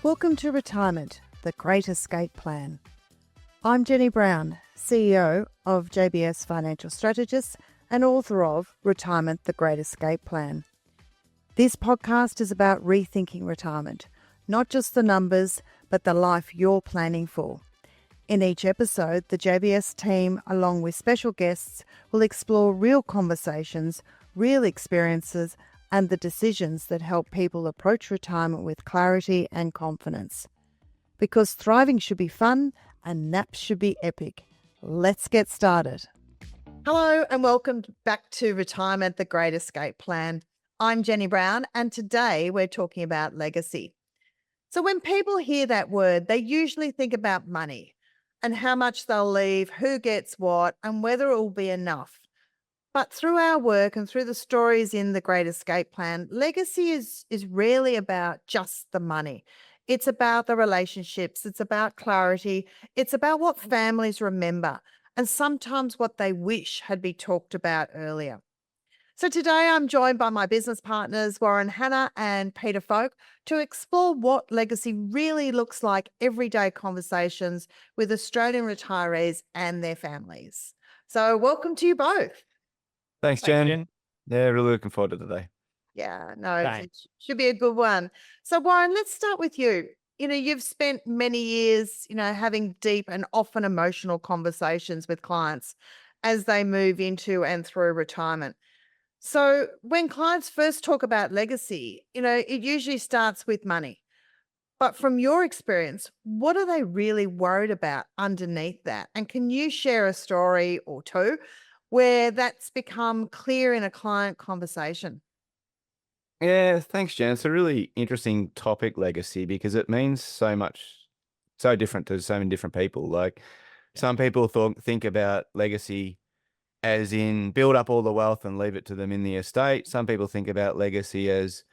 Welcome to Retirement, the Great Escape Plan. I'm Jenny Brown, CEO of JBS Financial Strategists and author of Retirement, the Great Escape Plan. This podcast is about rethinking retirement, not just the numbers, but the life you're planning for. In each episode, the JBS team, along with special guests, will explore real conversations, real experiences, and the decisions that help people approach retirement with clarity and confidence. Because thriving should be fun and naps should be epic. Let's get started. Hello and welcome back to Retirement, the Great Escape Plan. I'm Jenny Brown, and today we're talking about legacy. So when people hear that word, they usually think about money and how much they'll leave, who gets what, and whether it will be enough. But through our work and through the stories in the Great Escape Plan, legacy is rarely about just the money. It's about the relationships. It's about clarity. It's about what families remember and sometimes what they wish had been talked about earlier. So today I'm joined by my business partners, Warren Hanna and Peter Folk, to explore what legacy really looks like everyday conversations with Australian retirees and their families. So welcome to you both. Thanks, Jen. Yeah, really looking forward to today. Yeah, no, it should be a good one. So Warren, let's start with you. You've spent many years, having deep and often emotional conversations with clients as they move into and through retirement. So when clients first talk about legacy, it usually starts with money. But from your experience, what are they really worried about underneath that? And can you share a story or two where that's become clear in a client conversation? Yeah, thanks, Jen. It's a really interesting topic, legacy, because it means so much, so different to so many different people. Like some people think about legacy as in build up all the wealth and leave it to them in the estate. Some people think about legacy as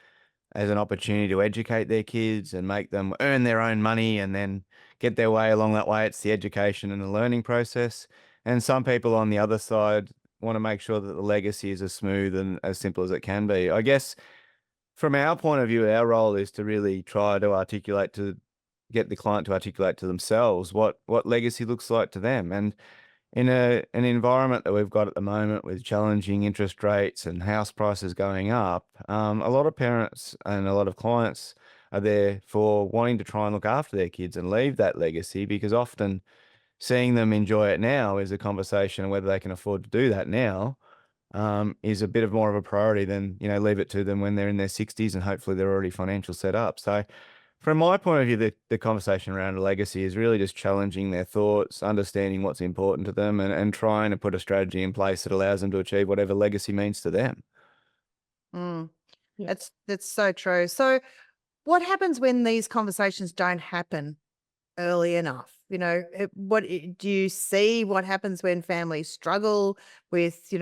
an opportunity to educate their kids and make them earn their own money and then get their way along that way. It's the education and the learning process. And some people on the other side want to make sure that the legacy is as smooth and as simple as it can be. I guess from our point of view, our role is to really try to get the client to articulate to themselves what legacy looks like to them. And in an environment that we've got at the moment with challenging interest rates and house prices going up, a lot of parents and a lot of clients are there for wanting to try and look after their kids and leave that legacy, because often seeing them enjoy it now is a conversation, whether they can afford to do that now, is a bit of more of a priority than, leave it to them when they're in their 60s and hopefully they're already financial set up. So from my point of view, the conversation around a legacy is really just challenging their thoughts, understanding what's important to them, and trying to put a strategy in place that allows them to achieve whatever legacy means to them. Yeah. That's so true. So what happens when these conversations don't happen early enough? Do you see what happens when families struggle with,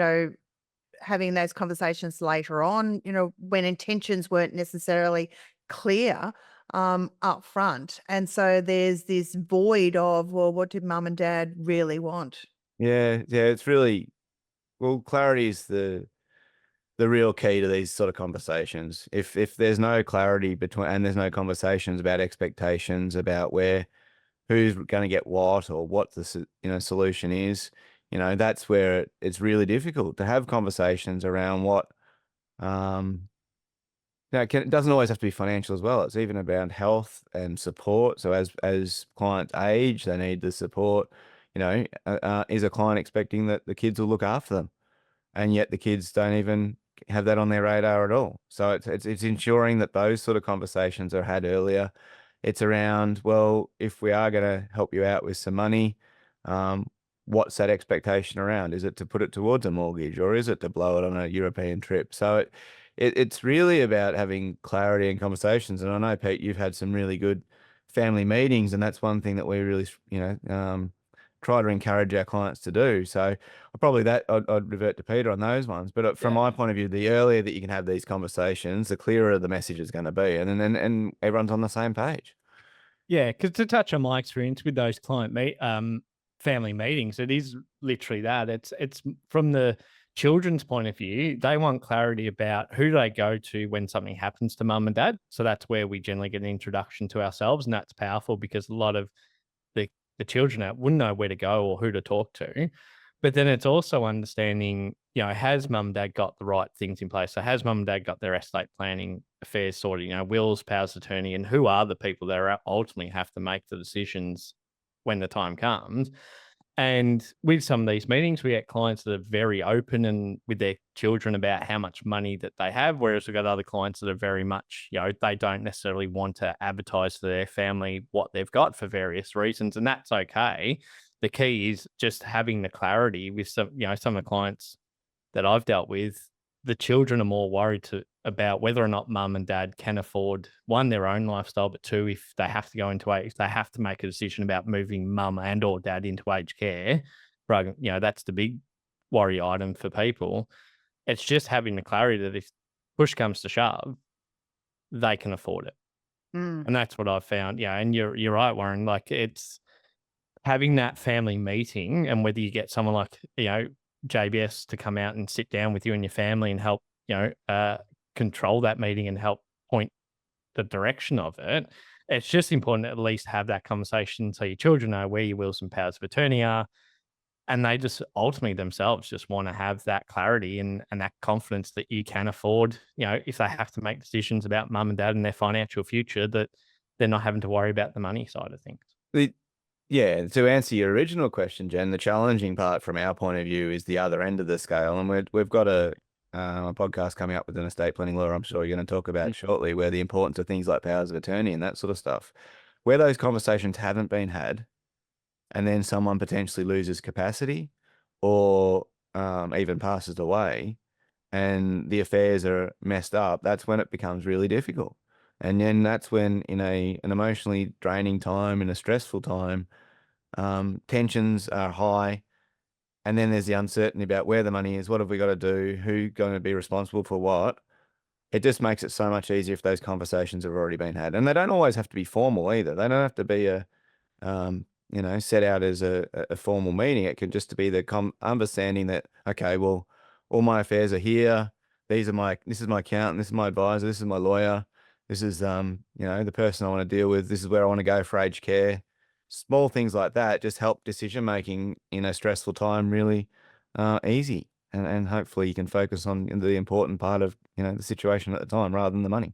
having those conversations later on, when intentions weren't necessarily clear up front? And so there's this void of, well, what did mum and dad really want? Yeah, it's really, well, clarity is the real key to these sort of conversations. If there's no clarity between, and there's no conversations about expectations, about who's going to get what or what the solution is, that's where it's really difficult to have conversations around what. It doesn't always have to be financial as well. It's even about health and support. So as clients age, they need the support. Is a client expecting that the kids will look after them, and yet the kids don't even have that on their radar at all? So it's ensuring that those sort of conversations are had earlier. It's around, well, if we are going to help you out with some money, what's that expectation around? Is it to put it towards a mortgage, or is it to blow it on a European trip? So it's really about having clarity and conversations. And I know, Pete, you've had some really good family meetings, and that's one thing that we really, try to encourage our clients to do. So I'd revert to Peter on those ones. But from my point of view, the earlier that you can have these conversations, the clearer the message is going to be, and everyone's on the same page. Yeah, because to touch on my experience with those family meetings. It is literally that. It's from the children's point of view, they want clarity about who they go to when something happens to mum and dad. So that's where we generally get an introduction to ourselves, and that's powerful because a lot of the the children wouldn't know where to go or who to talk to. But then it's also understanding, has mum and dad got the right things in place? So has mum and dad got their estate planning affairs sorted, wills, powers of attorney, and who are the people that are ultimately have to make the decisions when the time comes? And with some of these meetings, we get clients that are very open and with their children about how much money that they have, whereas we've got other clients that are very much, they don't necessarily want to advertise to their family what they've got for various reasons, and that's okay. The key is just having the clarity with some of the clients that I've dealt with. The children are more worried about whether or not mum and dad can afford, one, their own lifestyle, but two, if they have to if they have to make a decision about moving mum and or dad into aged care, right, that's the big worry item for people. It's just having the clarity that if push comes to shove, they can afford it. Mm. And that's what I've found. Yeah. And you're right, Warren. Like, it's having that family meeting, and whether you get someone like, JBS to come out and sit down with you and your family and help, control that meeting and help point the direction of it. It's just important to at least have that conversation so your children know where your wills and powers of attorney are. And they just ultimately themselves just want to have that clarity and that confidence that you can afford, if they have to make decisions about mum and dad and their financial future, that they're not having to worry about the money side of things. Yeah, to answer your original question, Jen, the challenging part from our point of view is the other end of the scale, and we've got a podcast coming up with an estate planning lawyer I'm sure you're going to talk about shortly, where the importance of things like powers of attorney and that sort of stuff, where those conversations haven't been had, and then someone potentially loses capacity or even passes away, and the affairs are messed up. That's when it becomes really difficult. And then that's when, in an emotionally draining time, in a stressful time, tensions are high. And then there's the uncertainty about where the money is, what have we got to do, who's going to be responsible for what. It just makes it so much easier if those conversations have already been had. And they don't always have to be formal either. They don't have to be set out as a formal meeting. It can just be the understanding that, okay, well, all my affairs are here. This is my accountant, this is my advisor, this is my lawyer, this is the person I want to deal with, this is where I want to go for aged care. Small things like that just help decision making in a stressful time really easy. And hopefully you can focus on the important part of, the situation at the time rather than the money.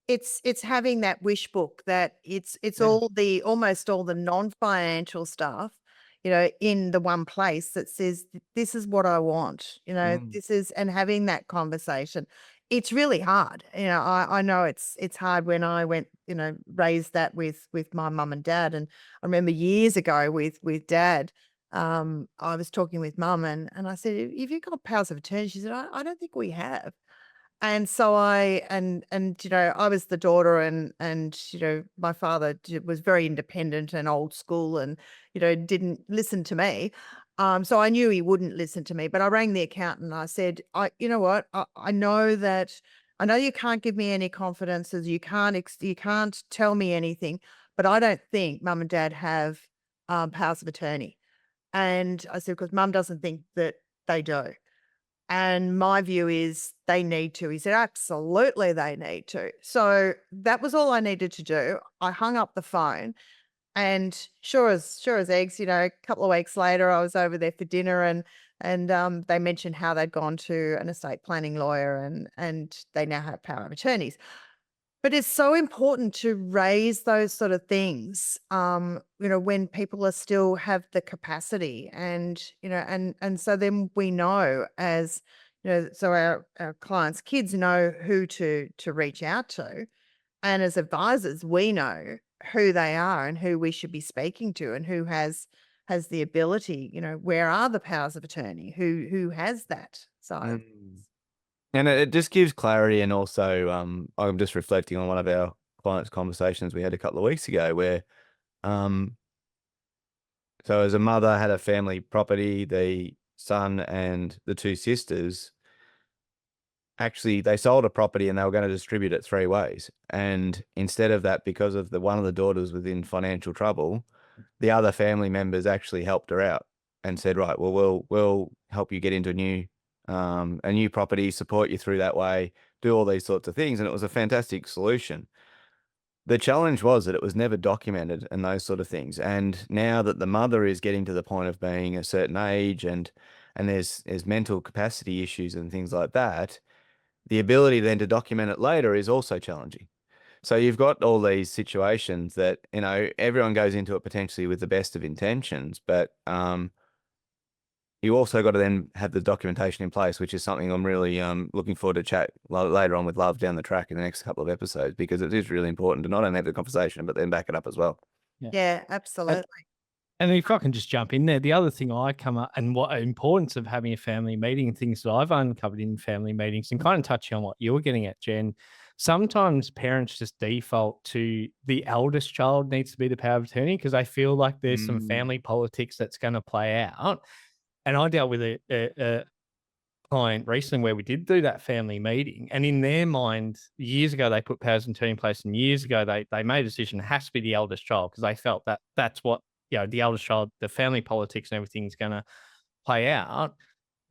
It's having that wish book that it's Yeah. almost all the non-financial stuff, in the one place that says, this is what I want, Mm. this is, and having that conversation. It's really hard. I know it's hard when I went, raised that with my mum and dad. And I remember years ago with dad, I was talking with mum and I said, "Have you got powers of attorney?" She said, I don't think we have. And so I was the daughter and my father was very independent and old school and didn't listen to me. So I knew he wouldn't listen to me, but I rang the accountant and I said, you know what? I know that I know you can't give me any confidences. You can't tell me anything, but I don't think mum and dad have powers of attorney. And I said, because mum doesn't think that they do. And my view is they need to. He said, absolutely, they need to. So that was all I needed to do. I hung up the phone and sure as eggs, a couple of weeks later, I was over there for dinner and they mentioned how they'd gone to an estate planning lawyer and they now have power of attorneys. But it's so important to raise those sort of things, when people are still have the capacity and so then we know as, so our clients' kids know who to reach out to. And as advisors, we know who they are and who we should be speaking to and who has the ability, where are the powers of attorney, who has that side. Mm. And it just gives clarity. And also, I'm just reflecting on one of our clients' conversations we had a couple of weeks ago where, so as a mother had a family property, the son and the two sisters, actually they sold a property and they were going to distribute it three ways. And instead of that, because of one of the daughters was in financial trouble, the other family members actually helped her out and said, right, well, we'll help you get into a new property, support you through that way, do all these sorts of things. And it was a fantastic solution. The challenge was that it was never documented and those sort of things. And now that the mother is getting to the point of being a certain age and there's mental capacity issues and things like that, the ability then to document it later is also challenging. So you've got all these situations that, everyone goes into it potentially with the best of intentions, but you also got to then have the documentation in place, which is something I'm really looking forward to chat later on with Love down the track in the next couple of episodes, because it is really important to not only have the conversation, but then back it up as well. Yeah, absolutely. And if I can just jump in there, the other thing I come up and what importance of having a family meeting and things that I've uncovered in family meetings, and kind of touching on what you were getting at, Jen, sometimes parents just default to the eldest child needs to be the power of attorney because I feel like there's some family politics that's going to play out. And I dealt with a client recently where we did do that family meeting, and in their mind, years ago they put powers of attorney in place, and years ago they made a decision it has to be the eldest child because they felt that that's what the eldest child, the family politics and everything's going to play out.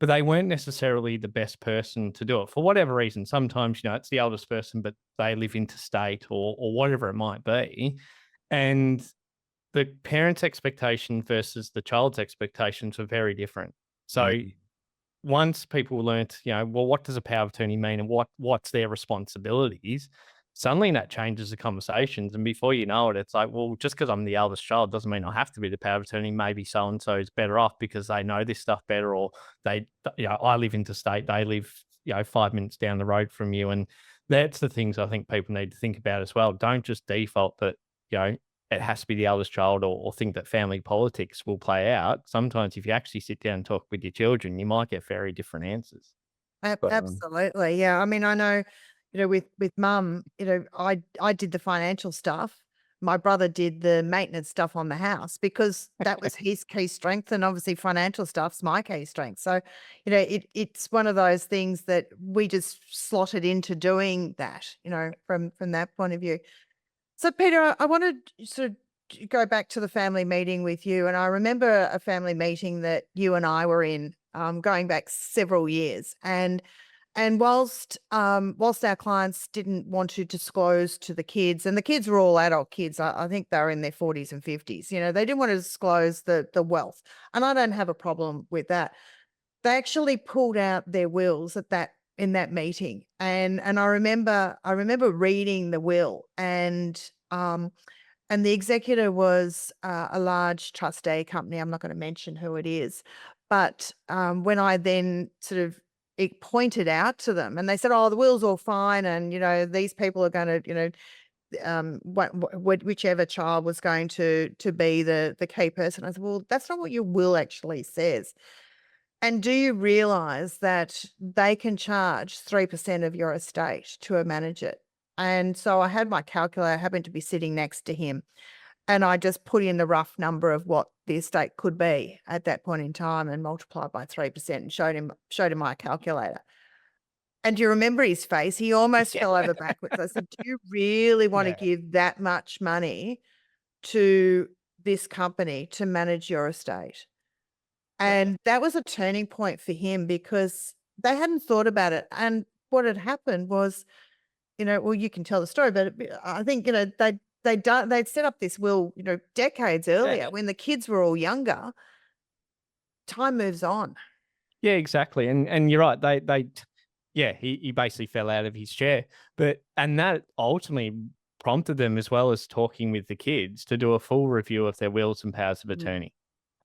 But they weren't necessarily the best person to do it for whatever reason. Sometimes it's the eldest person, but they live interstate or whatever it might be, and the parent's expectation versus the child's expectations were very different. So once people learnt, well, what does a power of attorney mean and what's their responsibilities, suddenly that changes the conversations. And before you know it, it's like, well, just because I'm the eldest child doesn't mean I have to be the power of attorney. Maybe so-and-so is better off because they know this stuff better, or they, I live interstate, they live, 5 minutes down the road from you. And that's the things I think people need to think about as well. Don't just default that, it has to be the eldest child or think that family politics will play out. Sometimes if you actually sit down and talk with your children, you might get very different answers. Absolutely. Yeah. I mean, I know, with mum, I did the financial stuff. My brother did the maintenance stuff on the house because that was his key strength. And obviously financial stuff's my key strength. So, it's one of those things that we just slotted into doing that, from that point of view. So, Peter, I wanted to sort of go back to the family meeting with you. And I remember a family meeting that you and I were in, going back several years. And whilst our clients didn't want to disclose to the kids, and the kids were all adult kids, I think they were in their 40s and 50s, they didn't want to disclose the wealth. And I don't have a problem with that. They actually pulled out their wills in that meeting. And I remember reading the will, and the executor was a large trustee company. I'm not going to mention who it is, but when I then sort of pointed out to them, and they said, "Oh, the will's all fine, and these people are going to, whichever child was going to be the key person." I said, "Well, that's not what your will actually says. And do you realize that they can charge 3% of your estate to manage it?" And so I had my calculator, happened to be sitting next to him, and I just put in the rough number of what the estate could be at that point in time and multiplied by 3% and showed him my calculator. And do you remember his face? He almost fell over backwards. I said, "Do you really want to give that much money to this company to manage your estate?" And that was a turning point for him because they hadn't thought about it. And what had happened was, well, you can tell the story, but I think, they'd set up this will, decades earlier when the kids were all younger. Time moves on. Yeah, exactly. And you're right. He basically fell out of his chair. And that ultimately prompted them, as well as talking with the kids, to do a full review of their wills and powers of attorney.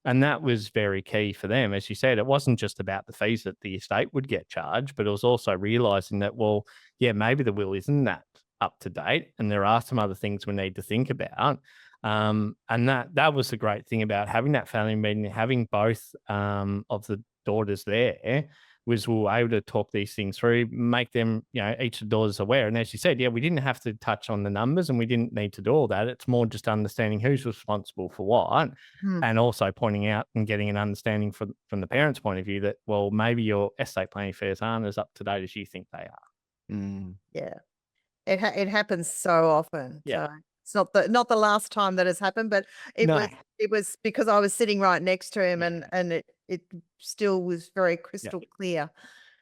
And that was very key for them. As you said, it wasn't just about the fees that the estate would get charged, but it was also realizing that, well, maybe the will isn't that up to date, and there are some other things we need to think about. And that was the great thing about having that family meeting, having both of the daughters there, was we were able to talk these things through, make them, each of the daughters aware. And as you said, we didn't have to touch on the numbers and we didn't need to do all that. It's more just understanding who's responsible for what, and also pointing out and getting an understanding from the parents' point of view that, well, maybe your estate planning affairs aren't as up to date as you think they are. Yeah. It happens so often. Yeah. It's not the last time that has happened, but it No. was because I was sitting right next to him, Yeah. and it still was very Yeah. crystal clear.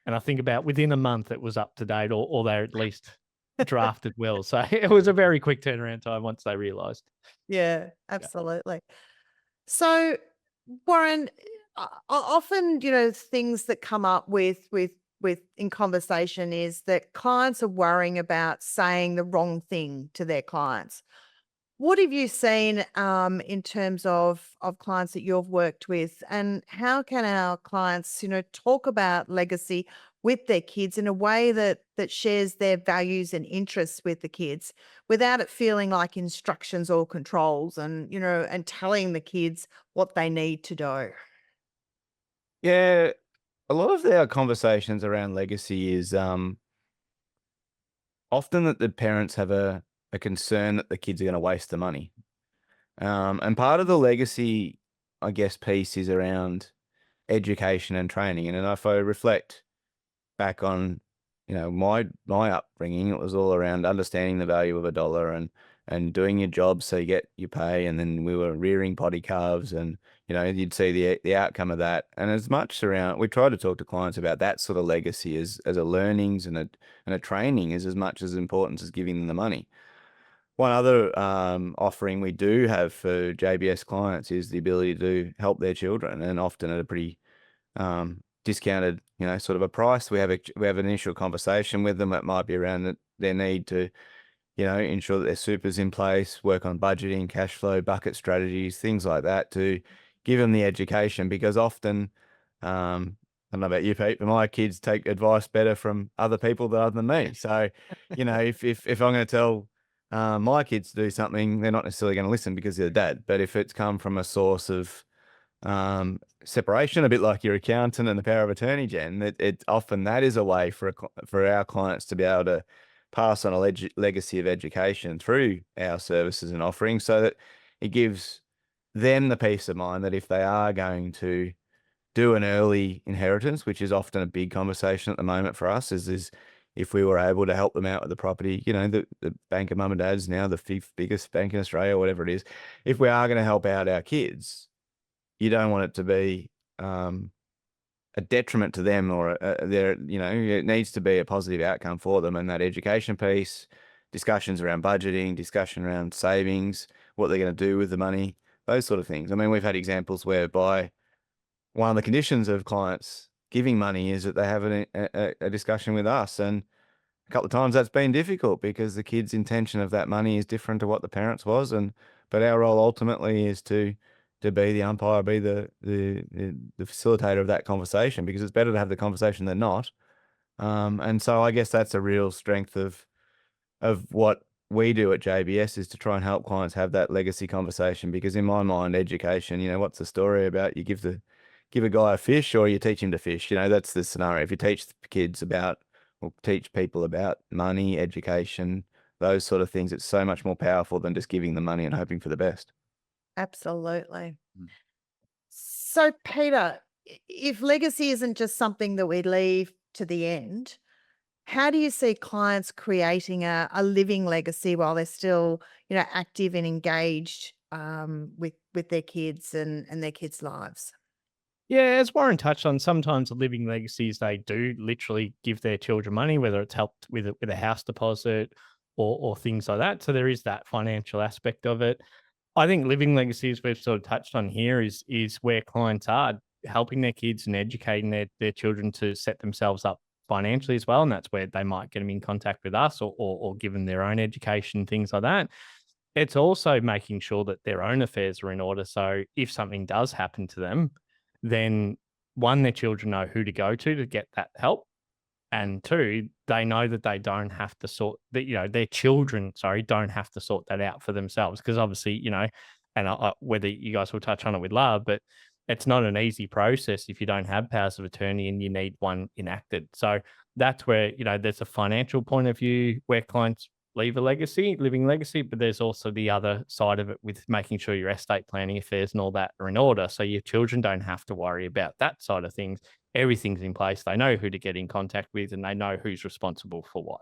And I think about within a month it was up to date, or they're at least drafted well. So it was a very quick turnaround time once they realised. Yeah, Yeah. absolutely. So, Warren, often, things that come up with in conversation is that clients are worrying about saying the wrong thing to their clients. What have you seen in terms of clients that you've worked with, and how can our clients, talk about legacy with their kids in a way that shares their values and interests with the kids without it feeling like instructions or controls, and and telling the kids what they need to do? Yeah, a lot of our conversations around legacy is often that the parents have a concern that the kids are going to waste the money. And part of the legacy, I guess, piece is around education and training. And if I reflect back on, my upbringing, it was all around understanding the value of a dollar and doing your job so you get your pay. And then we were rearing potty calves, and you'd see the outcome of that. And as much around, we try to talk to clients about that sort of legacy as a learnings and a training is as much as important as giving them the money. One other offering we do have for JBS clients is the ability to help their children, and often at a pretty discounted, sort of a price. We have an initial conversation with them that might be around their need to, ensure that their super's in place, work on budgeting, cash flow, bucket strategies, things like that, to give them the education. Because often, I don't know about you, Pete, but my kids take advice better from other people other than me. So, if I'm going to tell my kids to do something, they're not necessarily going to listen because they're dad. But if it's come from a source of separation, a bit like your accountant and the power of attorney, Jen, it often that is a way for our clients to be able to pass on a legacy of education through our services and offerings, so that it gives them the peace of mind that if they are going to do an early inheritance, which is often a big conversation at the moment for us, is if we were able to help them out with the property, the bank of mum and dad's now the fifth biggest bank in Australia, whatever it is. If we are going to help out our kids, you don't want it to be a detriment to them, or it needs to be a positive outcome for them. And that education piece, discussions around budgeting, discussion around savings, what they're going to do with the money, those sort of things. I mean, we've had examples whereby one of the conditions of clients giving money is that they have a discussion with us. And a couple of times that's been difficult because the kid's intention of that money is different to what the parents was. But our role ultimately is to be the umpire, be the facilitator of that conversation, because it's better to have the conversation than not. And so I guess that's a real strength of what we do at JBS, is to try and help clients have that legacy conversation. Because in my mind, education, what's the story about? You give a guy a fish, or you teach him to fish. That's the scenario. If you teach kids about, or teach people about money, education, those sort of things, it's so much more powerful than just giving them money and hoping for the best. Absolutely. Mm. So, Peter, if legacy isn't just something that we leave to the end, how do you see clients creating a living legacy while they're still, active and engaged with their kids and their kids' lives? Yeah, as Warren touched on, sometimes the living legacies, they do literally give their children money, whether it's helped with a house deposit or things like that. So there is that financial aspect of it. I think living legacies we've sort of touched on here is where clients are helping their kids and educating their children to set themselves up financially as well. And that's where they might get them in contact with us, or give them their own education, things like that. It's also making sure that their own affairs are in order. So if something does happen to them, then one, their children know who to go to get that help. And two, they know that they don't have to their children, don't have to sort that out for themselves. Because obviously, and whether you guys will touch on it with love, but it's not an easy process if you don't have powers of attorney and you need one enacted. So that's where, there's a financial point of view where clients leave a living legacy, but there's also the other side of it with making sure your estate planning affairs and all that are in order. So your children don't have to worry about that side of things. Everything's in place. They know who to get in contact with, and they know who's responsible for what.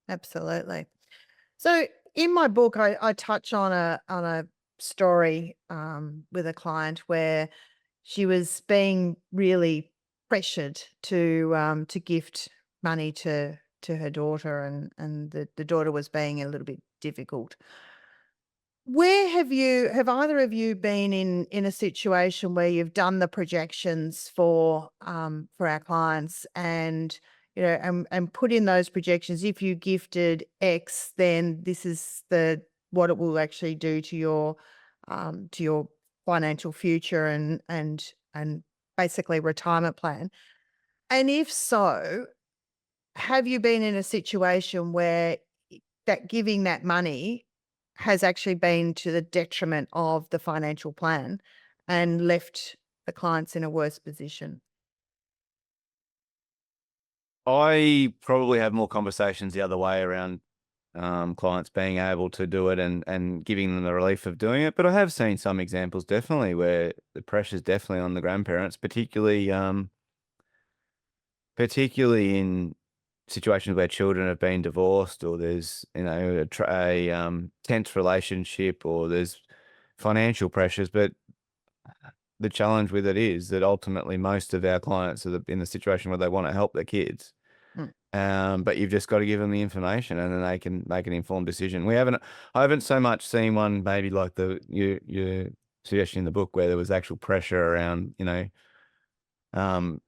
Absolutely. So, In my book, I touch on a story with a client where she was being really pressured to gift money to her daughter, and the daughter was being a little bit difficult. Where have either of you been in a situation where you've done the projections for our clients, and and put in those projections? If you gifted X, then this is what it will actually do to your financial future and basically retirement plan. And if so, have you been in a situation where that giving that money has actually been to the detriment of the financial plan and left the clients in a worse position? I probably have more conversations the other way around, clients being able to do it and giving them the relief of doing it. But I have seen some examples definitely where the pressure's definitely on the grandparents, particularly in situations where children have been divorced, or there's a tense relationship, or there's financial pressures. But the challenge with it is that ultimately most of our clients are in the situation where they want to help their kids. But you've just got to give them the information, and then they can make an informed decision. I haven't so much seen one maybe like your suggestion in the book where there was actual pressure around,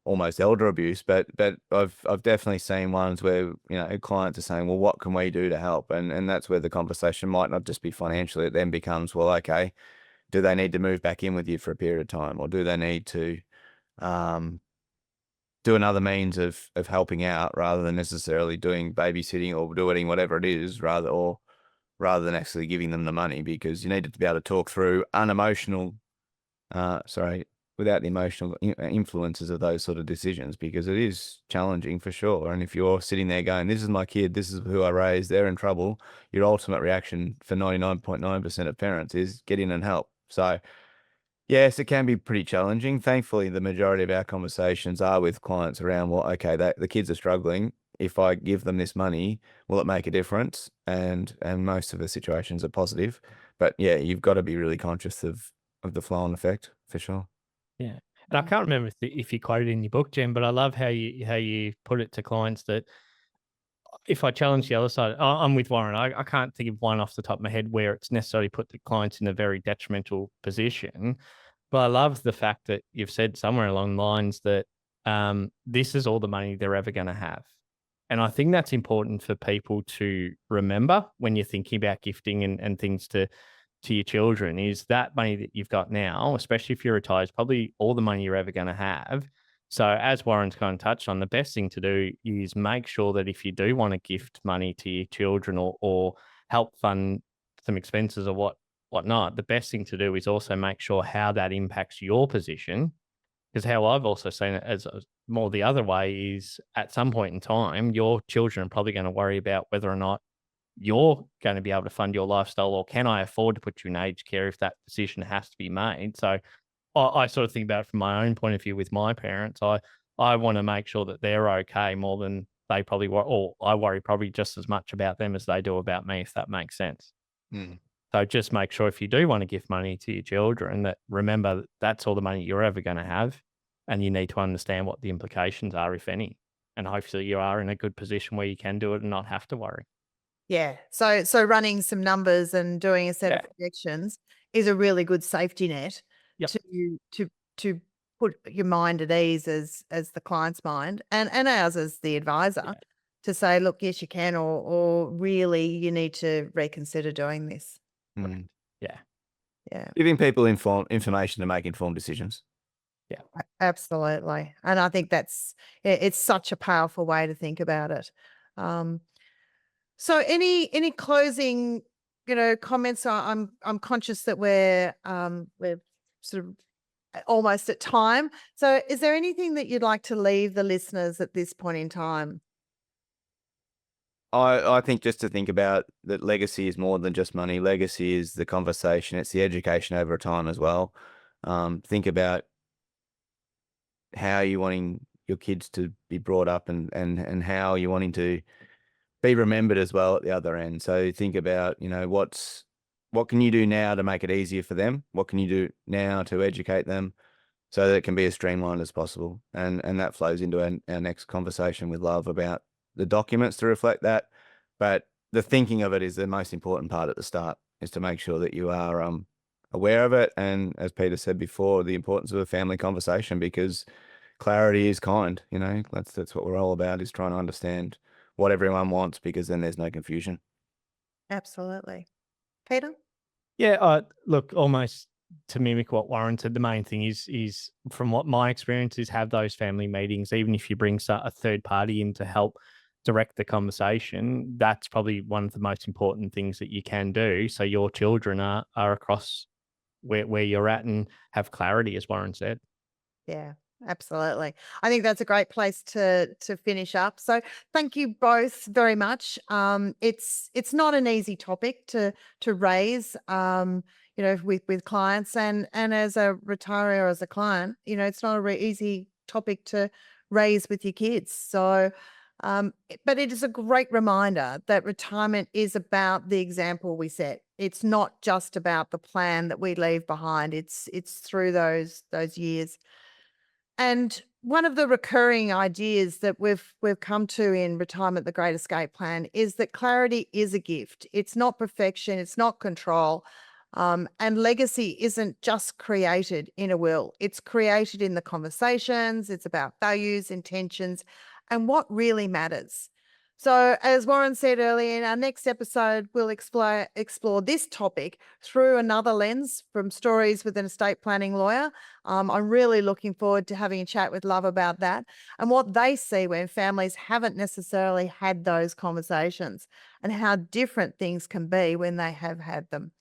almost elder abuse, but I've definitely seen ones where, clients are saying, well, what can we do to help? And that's where the conversation might not just be financially. It then becomes, well, okay, do they need to move back in with you for a period of time, or do they need to do another means of helping out rather than necessarily doing babysitting or doing whatever it is, rather than actually giving them the money, because you need to be able to talk through without the emotional influences of those sort of decisions, because it is challenging for sure. And if you're sitting there going, this is my kid, this is who I raised, they're in trouble, your ultimate reaction for 99.9% of parents is get in and help. So yes, it can be pretty challenging. Thankfully, the majority of our conversations are with clients around, well, okay, the kids are struggling. If I give them this money, will it make a difference? And most of the situations are positive. But yeah, you've got to be really conscious of the flow-on effect for sure. Yeah. And I can't remember if you quoted in your book, Jen, but I love how you put it to clients that if I challenge the other side, I'm with Warren. I can't think of one off the top of my head where it's necessarily put the clients in a very detrimental position. But I love the fact that you've said somewhere along the lines that this is all the money they're ever going to have. And I think that's important for people to remember when you're thinking about gifting and things to your children, is that money that you've got now, especially if you're retired, is probably all the money you're ever going to have. So as Warren's kind of touched on, the best thing to do is make sure that if you do want to gift money to your children or help fund some expenses or whatnot, the best thing to do is also make sure how that impacts your position. Because how I've also seen it as more the other way is, at some point in time, your children are probably going to worry about whether or not you're going to be able to fund your lifestyle, or can I afford to put you in aged care if that decision has to be made. So I sort of think about it from my own point of view with my parents. I want to make sure that they're okay more than they probably were, or I worry probably just as much about them as they do about me, if that makes sense. So just make sure if you do want to give money to your children, that remember that's all the money you're ever going to have, and you need to understand what the implications are, if any. And hopefully you are in a good position where you can do it and not have to worry. Yeah. So running some numbers and doing a set of projections is a really good safety net to put your mind at ease as the client's mind and ours as the advisor, to say, look, yes, you can, or really you need to reconsider doing this. Yeah. Giving people information to make informed decisions. Yeah, absolutely. And I think it's such a powerful way to think about it. So any closing, comments? I'm conscious that we're sort of almost at time. So is there anything that you'd like to leave the listeners at this point in time? I think just to think about that legacy is more than just money. Legacy is the conversation. It's the education over time as well. Think about how you're wanting your kids to be brought up and how you're wanting to be remembered as well at the other end. So think about, what can you do now to make it easier for them? What can you do now to educate them so that it can be as streamlined as possible? And that flows into our next conversation with Love about the documents to reflect that. But the thinking of it is the most important part at the start, is to make sure that you are aware of it. And as Peter said before, the importance of a family conversation, because clarity is kind. That's what we're all about, is trying to understand what everyone wants, because then there's no confusion. Absolutely. Peter? Yeah, look, almost to mimic what Warren said, the main thing is from what my experience is, have those family meetings. Even if you bring a third party in to help direct the conversation, that's probably one of the most important things that you can do, so your children are across where you're at and have clarity, as Warren said. Yeah, absolutely. I think that's a great place to finish up. So thank you both very much. It's not an easy topic to raise, with clients, and as a retiree or as a client, it's not a easy topic to raise with your kids. So, but it is a great reminder that retirement is about the example we set. It's not just about the plan that we leave behind. It's through those years. And one of the recurring ideas that we've come to in Retirement, the Great Escape Plan, is that clarity is a gift. It's not perfection. It's not control. And legacy isn't just created in a will. It's created in the conversations. It's about values, intentions, and what really matters. So, as Warren said earlier, in our next episode, we'll explore this topic through another lens, from stories with an estate planning lawyer. I'm really looking forward to having a chat with Love about that and what they see when families haven't necessarily had those conversations, and how different things can be when they have had them.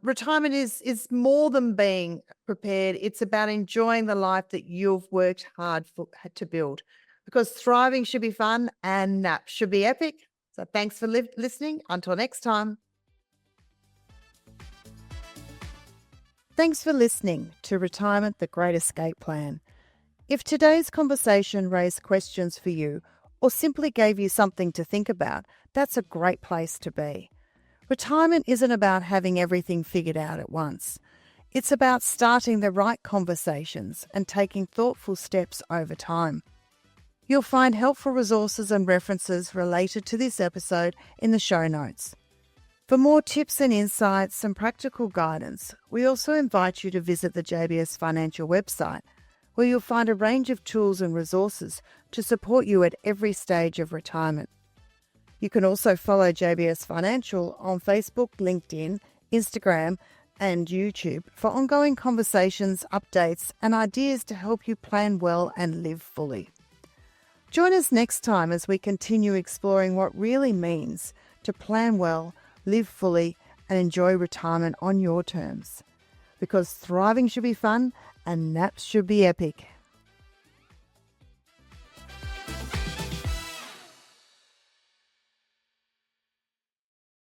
Retirement is more than being prepared. It's about enjoying the life that you've worked hard to build, because thriving should be fun and naps should be epic. So thanks for listening. Until next time. Thanks for listening to Retirement, the Great Escape Plan. If today's conversation raised questions for you, or simply gave you something to think about, that's a great place to be. Retirement isn't about having everything figured out at once. It's about starting the right conversations and taking thoughtful steps over time. You'll find helpful resources and references related to this episode in the show notes. For more tips and insights and practical guidance, we also invite you to visit the JBS Financial website, where you'll find a range of tools and resources to support you at every stage of retirement. You can also follow JBS Financial on Facebook, LinkedIn, Instagram, and YouTube for ongoing conversations, updates, and ideas to help you plan well and live fully. Join us next time as we continue exploring what really means to plan well, live fully, and enjoy retirement on your terms. Because thriving should be fun and naps should be epic.